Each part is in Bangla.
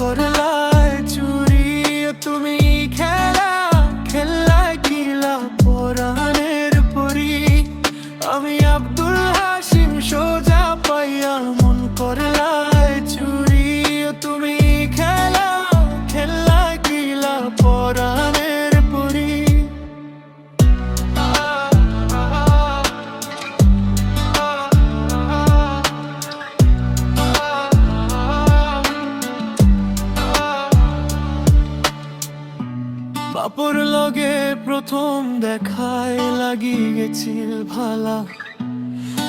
করলায় চুরি তুমি খেলা খেলায় কিলা পরাণের পরি আমি আব্দুল হাশিম সোজা পাইয়া মন করলায় চুরি তুমি খেলা খেলায় কিলা পরাণের পরি বাপর লগে প্রথম দেখায় লাগি গেছিল ভালা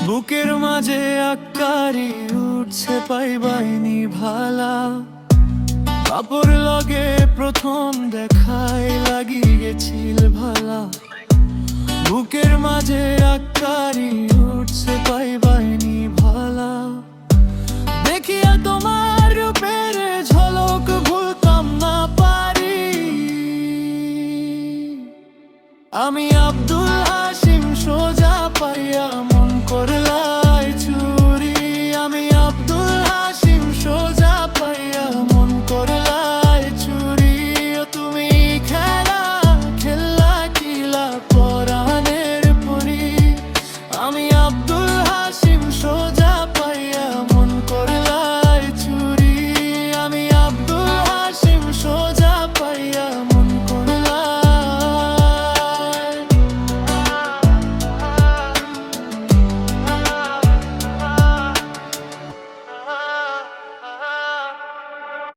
বুকের মাঝে আকারি উঠছে পাইবাইনি ভালা বাপর লগে প্রথম দেখায় লাগি গেছিল ভালা বুকের মাঝে আকারি উঠছে পাইবাইনি ভালা দেখিয়া তোমার রূপের ঝলক ভুলতাম না পারি আমি